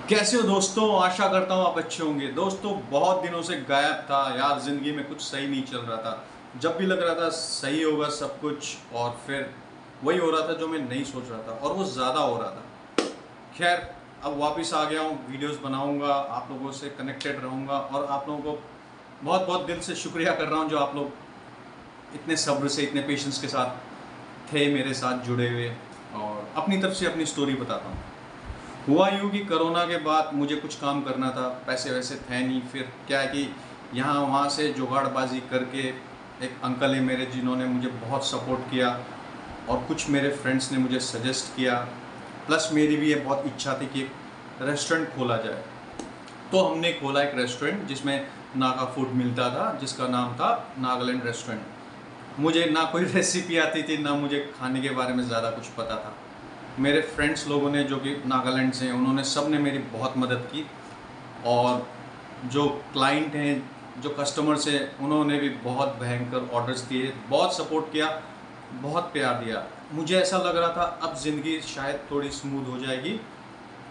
कैसे हो दोस्तों। आशा करता हूँ आप अच्छे होंगे। दोस्तों बहुत दिनों से गायब था यार, ज़िंदगी में कुछ सही नहीं चल रहा था। जब भी लग रहा था सही होगा सब कुछ, और फिर वही हो रहा था जो मैं नहीं सोच रहा था, और वो ज़्यादा हो रहा था। खैर, अब वापस आ गया हूँ, वीडियोस बनाऊंगा, आप लोगों से कनेक्टेड रहूँगा, और आप लोगों को बहुत बहुत दिल से शुक्रिया कर रहा हूँ जो आप लोग इतने सब्र से, इतने पेशेंस के साथ थे मेरे साथ जुड़े हुए। और अपनी तरफ से अपनी स्टोरी बताता हूँ। हुआ यूँ कि कोरोना के बाद मुझे कुछ काम करना था, पैसे वैसे थे नहीं। फिर क्या है कि यहाँ वहाँ से जुगाड़बाजी करके एक अंकल है मेरे जिन्होंने मुझे बहुत सपोर्ट किया, और कुछ मेरे फ्रेंड्स ने मुझे सजेस्ट किया। प्लस मेरी भी ये बहुत इच्छा थी कि एक रेस्टोरेंट खोला जाए। तो हमने खोला एक रेस्टोरेंट जिसमें नागा फूड मिलता था, जिसका नाम था नागालैंड रेस्टोरेंट। मुझे ना कोई रेसिपी आती थी, ना मुझे खाने के बारे में ज़्यादा कुछ पता था। मेरे फ्रेंड्स लोगों ने, जो कि नागालैंड से हैं, उन्होंने सब ने मेरी बहुत मदद की। और जो क्लाइंट हैं, जो कस्टमर्स हैं, उन्होंने भी बहुत भयंकर ऑर्डर्स दिए, बहुत सपोर्ट किया, बहुत प्यार दिया। मुझे ऐसा लग रहा था अब ज़िंदगी शायद थोड़ी स्मूथ हो जाएगी,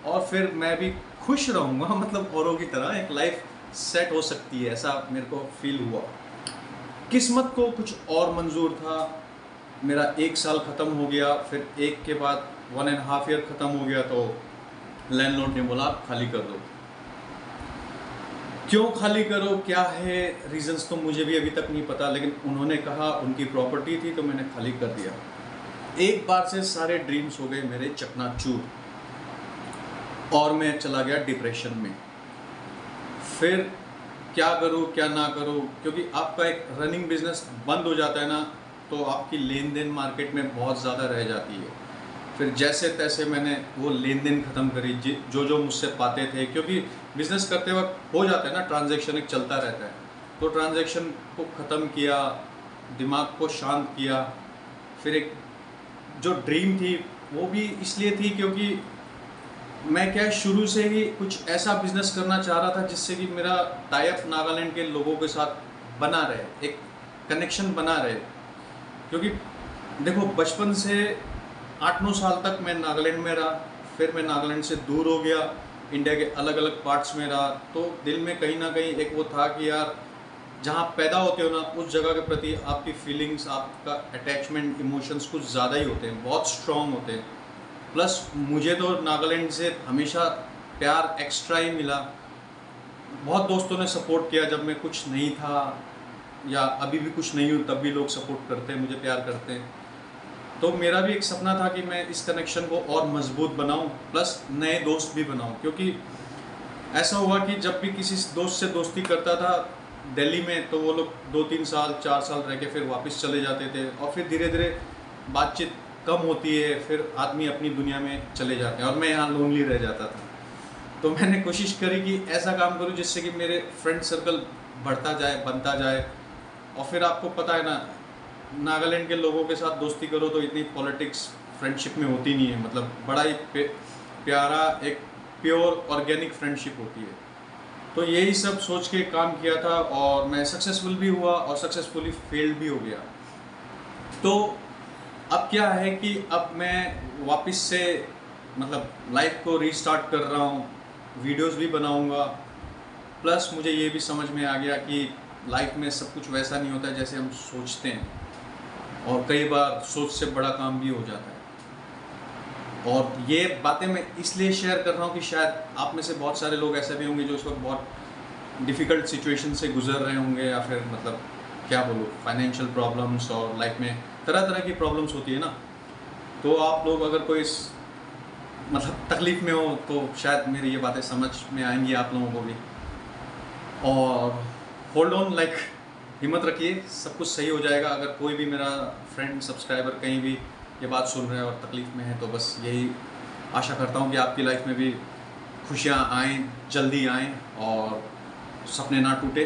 और फिर मैं भी खुश रहूँगा मतलब औरों की तरह एक लाइफ सेट हो सकती है, ऐसा मेरे को फील हुआ। किस्मत को कुछ और मंजूर था। मेरा 1 साल ख़त्म हो गया, फिर एक के बाद 1.5 ईयर ख़त्म हो गया, तो लैंडलॉर्ड ने बोला खाली कर दो। क्यों खाली करो, क्या है रीजंस, तो मुझे भी अभी तक नहीं पता, लेकिन उन्होंने कहा, उनकी प्रॉपर्टी थी, तो मैंने खाली कर दिया। एक बार से सारे ड्रीम्स हो गए मेरे चकनाचूर, और मैं चला गया डिप्रेशन में। फिर क्या करूँ क्या ना करूँ, क्योंकि आपका एक रनिंग बिजनेस बंद हो जाता है ना, तो आपकी लेन देन मार्केट में बहुत ज़्यादा रह जाती है। फिर जैसे तैसे मैंने वो लेन देन ख़त्म करी, जो जो मुझसे पाते थे, क्योंकि बिज़नेस करते वक्त हो जाता है ना, ट्रांजैक्शन एक चलता रहता है। तो ट्रांजैक्शन को ख़त्म किया, दिमाग को शांत किया। फिर एक जो ड्रीम थी वो भी इसलिए थी क्योंकि मैं क्या शुरू से ही कुछ ऐसा बिजनेस करना चाह रहा था जिससे कि मेरा टाई अप नागालैंड के लोगों के साथ बना रहे, एक कनेक्शन बना रहे। क्योंकि देखो, बचपन से 8-9 साल तक मैं नागालैंड में रहा, फिर मैं नागालैंड से दूर हो गया, इंडिया के अलग अलग पार्ट्स में रहा। तो दिल में कहीं ना कहीं एक वो था कि यार, जहाँ पैदा होते हो ना, उस जगह के प्रति आपकी फीलिंग्स, आपका अटैचमेंट, इमोशंस कुछ ज़्यादा ही होते हैं, बहुत स्ट्रॉन्ग होते हैं। प्लस मुझे तो नागालैंड से हमेशा प्यार एक्स्ट्रा ही मिला। बहुत दोस्तों ने सपोर्ट किया जब मैं कुछ नहीं था, या अभी भी कुछ नहीं हूँ तब भी लोग सपोर्ट करते हैं, मुझे प्यार करते हैं। तो मेरा भी एक सपना था कि मैं इस कनेक्शन को और मजबूत बनाऊं, प्लस नए दोस्त भी बनाऊं। क्योंकि ऐसा हुआ कि जब भी किसी दोस्त से दोस्ती करता था दिल्ली में, तो वो लोग 2-3 साल 4 साल रह के फिर वापस चले जाते थे, और फिर धीरे धीरे बातचीत कम होती है, फिर आदमी अपनी दुनिया में चले जाते हैं, और मैं यहाँ लोनली रह जाता था। तो मैंने कोशिश करी कि ऐसा काम करूँ जिससे कि मेरे फ्रेंड सर्कल बढ़ता जाए, बनता जाए। और फिर आपको पता है ना, नागालैंड के लोगों के साथ दोस्ती करो तो इतनी पॉलिटिक्स फ्रेंडशिप में होती नहीं है, मतलब बड़ा ही प्यारा, एक प्योर ऑर्गेनिक फ्रेंडशिप होती है। तो यही सब सोच के काम किया था, और मैं सक्सेसफुल भी हुआ और सक्सेसफुली फेल्ड भी हो गया। तो अब क्या है कि अब मैं वापस से मतलब लाइफ को रीस्टार्ट कर रहा हूँ, वीडियोस भी बनाऊँगा। प्लस मुझे ये भी समझ में आ गया कि लाइफ में सब कुछ वैसा नहीं होता है जैसे हम सोचते हैं, और कई बार सोच से बड़ा काम भी हो जाता है। और ये बातें मैं इसलिए शेयर कर रहा हूँ कि शायद आप में से बहुत सारे लोग ऐसे भी होंगे जो इस वक्त बहुत डिफ़िकल्ट सिचुएशन से गुजर रहे होंगे, या फिर मतलब क्या बोलूँ, फाइनेंशियल प्रॉब्लम्स, और लाइफ में तरह तरह की प्रॉब्लम्स होती है ना। तो आप लोग अगर कोई मतलब तकलीफ़ में हो, तो शायद मेरी ये बातें समझ में आएंगी आप लोगों को भी। और होल्ड ऑन, लाइक हिम्मत रखिए, सब कुछ सही हो जाएगा। अगर कोई भी मेरा फ्रेंड, सब्सक्राइबर कहीं भी ये बात सुन रहे हैं और तकलीफ़ में है, तो बस यही आशा करता हूँ कि आपकी लाइफ में भी खुशियाँ आएँ, जल्दी आएँ, और सपने ना टूटे।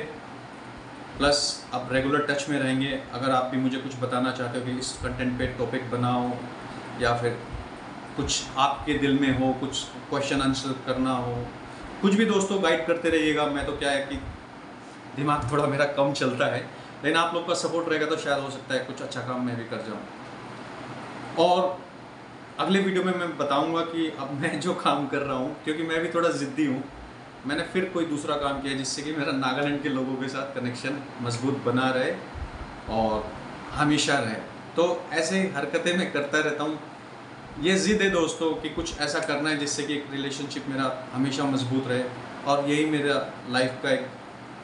प्लस आप रेगुलर टच में रहेंगे। अगर आप भी मुझे कुछ बताना चाहते हो कि इस कंटेंट पे टॉपिक बनाओ, या फिर कुछ आपके दिल में हो, कुछ क्वेश्चन आंसर करना हो, कुछ भी दोस्तों गाइड करते रहिएगा। मैं तो क्या है कि दिमाग थोड़ा मेरा कम चलता है, लेकिन आप लोग का सपोर्ट रहेगा तो शायद हो सकता है कुछ अच्छा काम मैं भी कर जाऊँ। और अगले वीडियो में मैं बताऊंगा कि अब मैं जो काम कर रहा हूँ, क्योंकि मैं भी थोड़ा ज़िद्दी हूँ, मैंने फिर कोई दूसरा काम किया जिससे कि मेरा नागालैंड के लोगों के साथ कनेक्शन मजबूत बना रहे और हमेशा रहे। तो ऐसे हरकतें मैं करता रहता हूँ। ये ज़िद है दोस्तों कि कुछ ऐसा करना है जिससे कि एक रिलेशनशिप मेरा हमेशा मजबूत रहे, और यही मेरा लाइफ का एक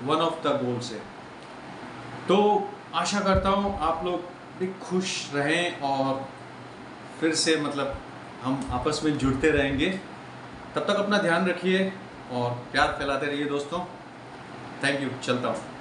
वन ऑफ द गोल्स है। तो आशा करता हूँ आप लोग भी खुश रहें और फिर से मतलब हम आपस में जुड़ते रहेंगे। तब तक अपना ध्यान रखिए और प्यार फैलाते रहिए दोस्तों। थैंक यू, चलता हूँ।